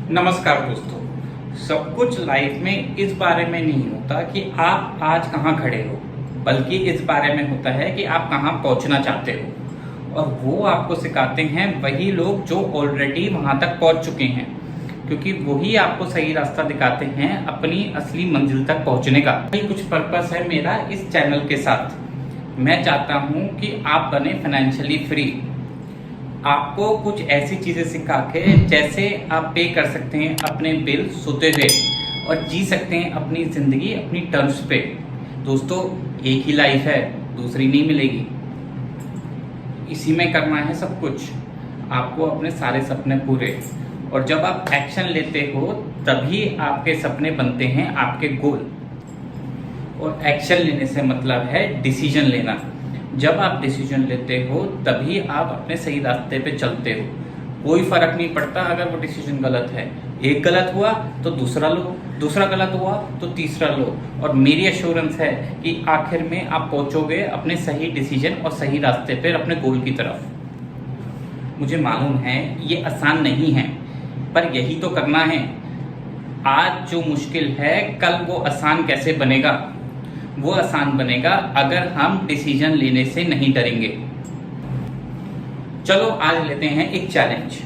नमस्कार दोस्तों। सब कुछ लाइफ में इस बारे में नहीं होता कि आप आज कहाँ खड़े हो, बल्कि इस बारे में होता है कि आप कहाँ पहुँचना चाहते हो। और वो आपको सिखाते हैं वही लोग जो ऑलरेडी वहाँ तक पहुँच चुके हैं, क्योंकि वही आपको सही रास्ता दिखाते हैं अपनी असली मंजिल तक पहुँचने का। यही कुछ पर्पस है मेरा इस चैनल के साथ। मैं चाहता हूँ कि आप बने फाइनेंशियली फ्री। आपको कुछ ऐसी चीजें सिखा के जैसे आप पे कर सकते हैं अपने बिल सोते हुए और जी सकते हैं अपनी जिंदगी अपनी टर्म्स पे। दोस्तों, एक ही लाइफ है, दूसरी नहीं मिलेगी। इसी में करना है सब कुछ, आपको अपने सारे सपने पूरे। और जब आप एक्शन लेते हो तभी आपके सपने बनते हैं आपके गोल। और एक्शन लेने से मतलब है डिसीजन लेना। जब आप डिसीजन लेते हो तभी आप अपने सही रास्ते पे चलते हो। कोई फर्क नहीं पड़ता अगर वो डिसीजन गलत है। एक गलत हुआ तो दूसरा लो, दूसरा गलत हुआ तो तीसरा लो। और मेरी एश्योरेंस है कि आखिर में आप पहुंचोगे अपने सही डिसीजन और सही रास्ते पे अपने गोल की तरफ। मुझे मालूम है ये आसान नहीं है, पर यही तो करना है। आज जो मुश्किल है कल वो आसान कैसे बनेगा? वो आसान बनेगा अगर हम डिसीजन लेने से नहीं डरेंगे। चलो आज लेते हैं एक चैलेंज।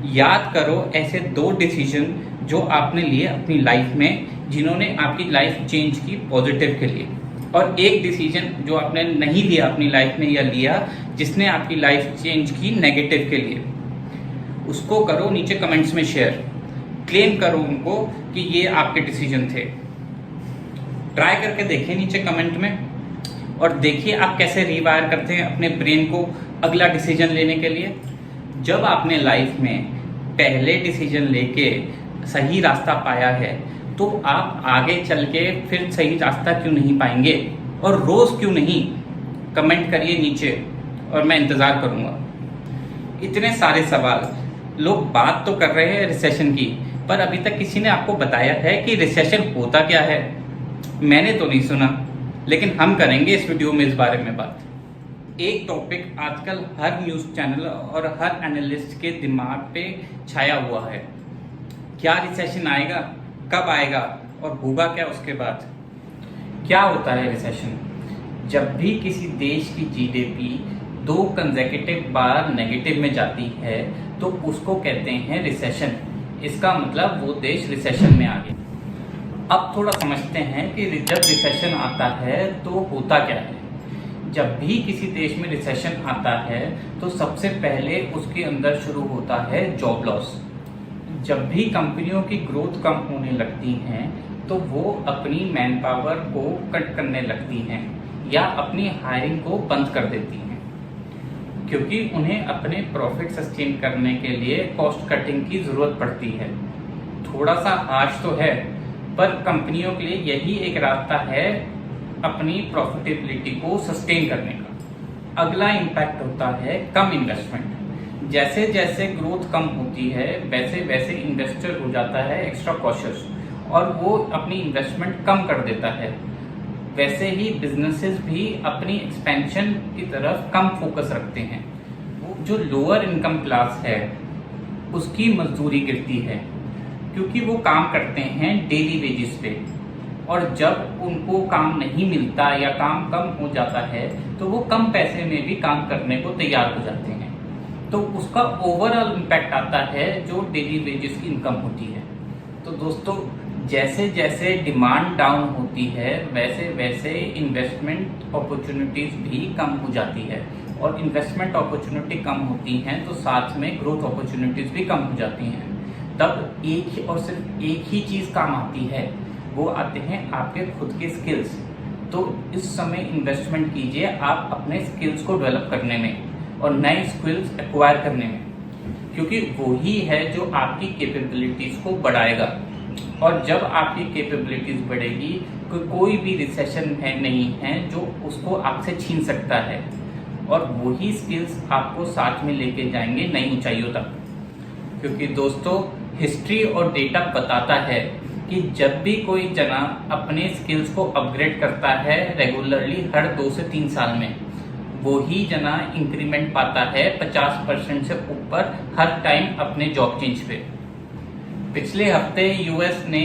याद करो ऐसे 2 डिसीजन जो आपने लिए अपनी लाइफ में, जिन्होंने आपकी लाइफ चेंज की पॉजिटिव के लिए, और एक डिसीजन जो आपने नहीं लिया अपनी लाइफ में या लिया जिसने आपकी लाइफ चेंज की नेगेटिव के लिए। उसको करो नीचे कमेंट्स में शेयर। क्लेम करो उनको कि ये आपके डिसीजन थे। ट्राई करके देखिए नीचे कमेंट में, और देखिए आप कैसे रिवायर करते हैं अपने ब्रेन को अगला डिसीजन लेने के लिए। जब आपने लाइफ में पहले डिसीजन लेके सही रास्ता पाया है तो आप आगे चल के फिर सही रास्ता क्यों नहीं पाएंगे, और रोज क्यों नहीं? कमेंट करिए नीचे और मैं इंतजार करूंगा। इतने सारे सवाल, लोग बात तो कर रहे हैं रिसेशन की, पर अभी तक किसी ने आपको बताया है कि रिसेशन होता क्या है? मैंने तो नहीं सुना, लेकिन हम करेंगे इस वीडियो में इस बारे में बात। एक टॉपिक आजकल हर न्यूज़ चैनल और हर एनालिस्ट के दिमाग पे छाया हुआ है। क्या रिसेशन आएगा, कब आएगा और होगा क्या उसके बाद? क्या होता है रिसेशन? जब भी किसी देश की जीडीपी 2 कंसेक्यूटिव बार नेगेटिव में जाती है तो उसको कहते हैं रिसेशन। इसका मतलब वो देश रिसेशन में आ गया। अब थोड़ा समझते हैं कि जब रिसेशन आता है तो होता क्या है। जब भी किसी देश में रिसेशन आता है तो सबसे पहले उसके अंदर शुरू होता है जॉब लॉस। जब भी कंपनियों की ग्रोथ कम होने लगती हैं तो वो अपनी मैन पावर को कट करने लगती हैं या अपनी हायरिंग को बंद कर देती हैं, क्योंकि उन्हें अपने प्रॉफिट सस्टेन करने के लिए कॉस्ट कटिंग की ज़रूरत पड़ती है। थोड़ा सा हार्श तो है, पर कंपनियों के लिए यही एक रास्ता है अपनी प्रॉफिटेबिलिटी को सस्टेन करने का। अगला इम्पैक्ट होता है कम इन्वेस्टमेंट। जैसे जैसे ग्रोथ कम होती है वैसे वैसे इन्वेस्टर हो जाता है एक्स्ट्रा कॉशियस और वो अपनी इन्वेस्टमेंट कम कर देता है। वैसे ही बिजनेसेस भी अपनी एक्सपेंशन की तरफ कम फोकस रखते हैं। वो जो लोअर इनकम क्लास है उसकी मजदूरी गिरती है, क्योंकि वो काम करते हैं डेली वेजेस पे, और जब उनको काम नहीं मिलता या काम कम हो जाता है तो वो कम पैसे में भी काम करने को तैयार हो जाते हैं। तो उसका ओवरऑल इम्पैक्ट आता है जो डेली वेजेस की इनकम होती है। तो दोस्तों, जैसे जैसे डिमांड डाउन होती है वैसे वैसे इन्वेस्टमेंट अपॉर्चुनिटीज भी कम हो जाती है, और इन्वेस्टमेंट अपॉर्चुनिटी कम होती हैं तो साथ में ग्रोथ अपॉर्चुनिटीज भी कम हो जाती हैं। तब एक ही और सिर्फ एक ही चीज़ काम आती है, वो आते हैं आपके खुद के स्किल्स। तो इस समय इन्वेस्टमेंट कीजिए आप अपने स्किल्स को डेवलप करने में और नए स्किल्स एक्वायर करने में, क्योंकि वो ही है जो आपकी कैपेबिलिटीज को बढ़ाएगा। और जब आपकी कैपेबिलिटीज बढ़ेगी तो कोई भी रिसेशन है नहीं है जो उसको आपसे छीन सकता है, और वही स्किल्स आपको साथ में लेके जाएंगे नई ऊंचाइयों तक। क्योंकि दोस्तों, हिस्ट्री और डेटा बताता है कि जब भी कोई जना अपने स्किल्स को अपग्रेड करता है रेगुलरली हर 2 से 3 साल में, वो ही जना इंक्रीमेंट पाता है 50% से ऊपर हर टाइम अपने जॉब चेंज पे। पिछले हफ्ते यूएस ने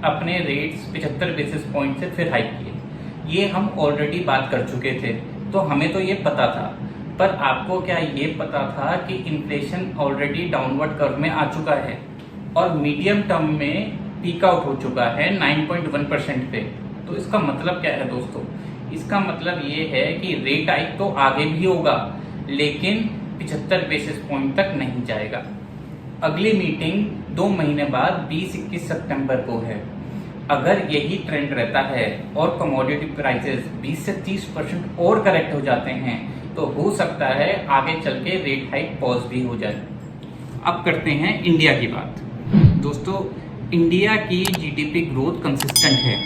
अपने रेट्स 75 बेसिस पॉइंट से फिर हाइक किए। ये हम ऑलरेडी बात कर चुके थे, तो हमें तो ये पता था। पर आपको क्या ये पता था कि इन्फ्लेशन ऑलरेडी डाउनवर्ड कर्व में आ चुका है और मीडियम टर्म में पीक आउट हो चुका है 9.1% पे। तो इसका मतलब क्या है दोस्तों? इसका मतलब ये है कि रेट हाइक तो आगे भी होगा, लेकिन 75 बेसिस पॉइंट तक नहीं जाएगा। अगली मीटिंग 2 महीने बाद 20-21 सितंबर को है। अगर यही ट्रेंड रहता है और कमोडिटी प्राइसेस 20 से 30% और करेक्ट हो जाते हैं तो हो सकता है आगे चल के रेट हाइक पॉज भी हो जाए। अब करते हैं इंडिया की बात। दोस्तों, इंडिया की जीडीपी ग्रोथ कंसिस्टेंट है,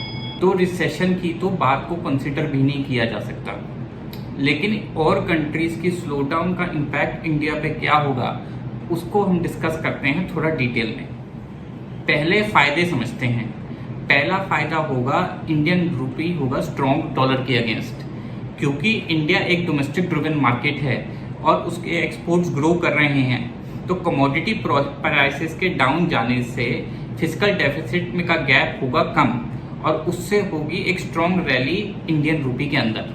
तो रिसेशन की तो बात को कंसिडर भी नहीं किया जा सकता। लेकिन और कंट्रीज की स्लो डाउन का इम्पैक्ट इंडिया पे क्या होगा, उसको हम डिस्कस करते हैं थोड़ा डिटेल में। पहले फायदे समझते हैं। पहला फायदा होगा इंडियन रूपी होगा स्ट्रॉन्ग डॉलर के अगेंस्ट, क्योंकि इंडिया एक डोमेस्टिक ड्रिवन मार्केट है और उसके एक्सपोर्ट्स ग्रो कर रहे हैं। तो कमोडिटी प्राइसेस के डाउन जाने से फिस्कल डेफिसिट में का गैप होगा कम और उससे होगी एक स्ट्रॉन्ग रैली इंडियन रूपी के अंदर।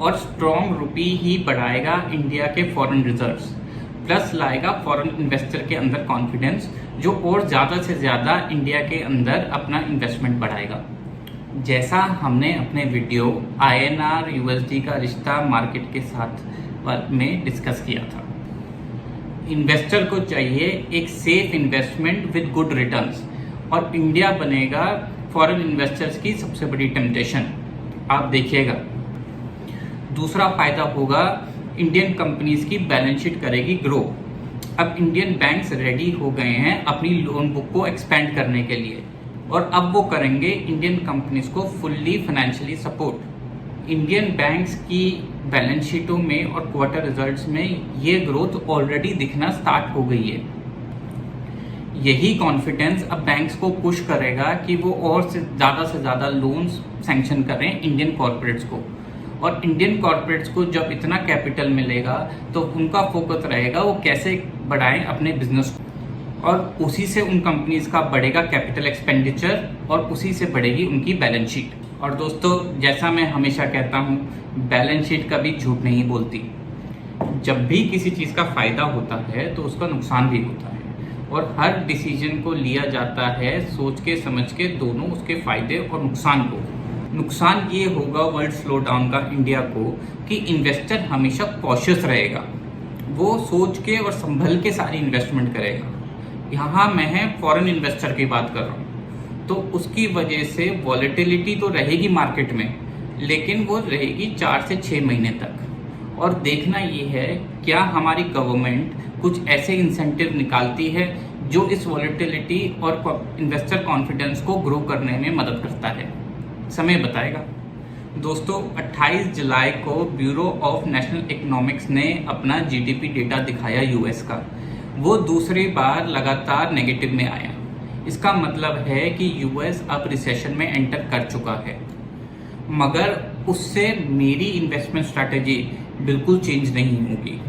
और स्ट्रॉन्ग रूपी ही बढ़ाएगा इंडिया के फॉरेन रिजर्व्स, प्लस लाएगा फॉरेन इन्वेस्टर के अंदर कॉन्फिडेंस, जो और ज़्यादा से ज़्यादा इंडिया के अंदर अपना इन्वेस्टमेंट बढ़ाएगा। जैसा हमने अपने वीडियो INR USD का रिश्ता मार्केट के साथ में डिस्कस किया था। इन्वेस्टर को चाहिए एक safe investment with good returns, और इंडिया बनेगा फॉरेन इन्वेस्टर्स की सबसे बड़ी टेम्पटेशन। आप देखिएगा। दूसरा फायदा होगा इंडियन कंपनीज की बैलेंस शीट करेगी ग्रो। अब इंडियन बैंक्स रेडी हो गए हैं अपनी लोन बुक को एक्सपेंड करने के लिए, और अब वो करेंगे इंडियन कंपनीज को fully financially support. Indian banks की बैलेंस शीटों में और क्वार्टर रिजल्ट्स में ये ग्रोथ ऑलरेडी दिखना स्टार्ट हो गई है। यही कॉन्फिडेंस अब बैंक्स को पुश करेगा कि वो और से ज़्यादा लोन्स सैंक्शन करें इंडियन कॉर्पोरेट्स को। और इंडियन कॉर्पोरेट्स को जब इतना कैपिटल मिलेगा तो उनका फोकस रहेगा वो कैसे बढ़ाएं अपने बिजनेस को, और उसी से उन कंपनीज का बढ़ेगा कैपिटल एक्सपेंडिचर और उसी से बढ़ेगी उनकी बैलेंस शीट। और दोस्तों, जैसा मैं हमेशा कहता हूँ, बैलेंस शीट कभी झूठ नहीं बोलती। जब भी किसी चीज़ का फायदा होता है तो उसका नुकसान भी होता है, और हर डिसीजन को लिया जाता है सोच के समझ के, दोनों उसके फायदे और नुकसान को। नुकसान ये होगा वर्ल्ड स्लो डाउन का इंडिया को कि इन्वेस्टर हमेशा कॉशियस रहेगा, वो सोच के और संभल के सारी इन्वेस्टमेंट करेगा। यहाँ मैं फॉरेन इन्वेस्टर की बात कर रहा हूँ, तो उसकी वजह से वॉलेटिलिटी तो रहेगी मार्केट में, लेकिन वो रहेगी 4 से 6 महीने तक। और देखना ये है क्या हमारी गवर्नमेंट कुछ ऐसे इंसेंटिव निकालती है जो इस वॉलेटिलिटी और इन्वेस्टर कॉन्फिडेंस को ग्रो करने में मदद करता है। समय बताएगा। दोस्तों, 28 जुलाई को ब्यूरो ऑफ नेशनल इकोनॉमिक्स ने अपना जीडीपी डेटा दिखाया यूएस का। वो दूसरी बार लगातार नेगेटिव में आया। इसका मतलब है कि यूएस अब रिसेशन में एंटर कर चुका है। मगर उससे मेरी इन्वेस्टमेंट स्ट्रैटेजी बिल्कुल चेंज नहीं होगी।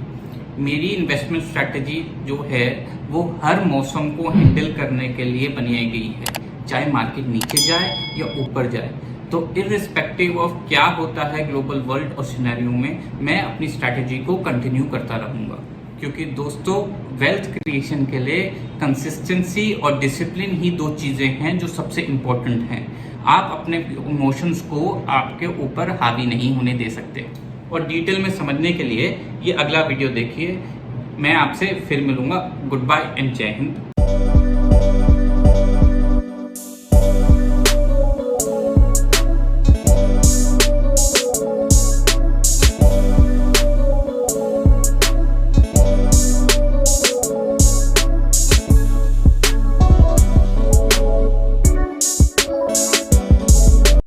मेरी इन्वेस्टमेंट स्ट्रैटेजी जो है वो हर मौसम को हैंडल करने के लिए बनाई गई है, चाहे मार्केट नीचे जाए या ऊपर जाए। तो इर्रिस्पेक्टिव ऑफ क्या होता है ग्लोबल वर्ल्ड और सिनेरियो में, मैं अपनी स्ट्रैटेजी को कंटिन्यू करता रहूँगा। क्योंकि दोस्तों, वेल्थ क्रिएशन के लिए कंसिस्टेंसी और डिसिप्लिन ही 2 चीज़ें हैं जो सबसे इम्पोर्टेंट हैं। आप अपने इमोशंस को आपके ऊपर हावी नहीं होने दे सकते। और डिटेल में समझने के लिए ये अगला वीडियो देखिए। मैं आपसे फिर मिलूंगा। गुड बाय एंड जय हिंद।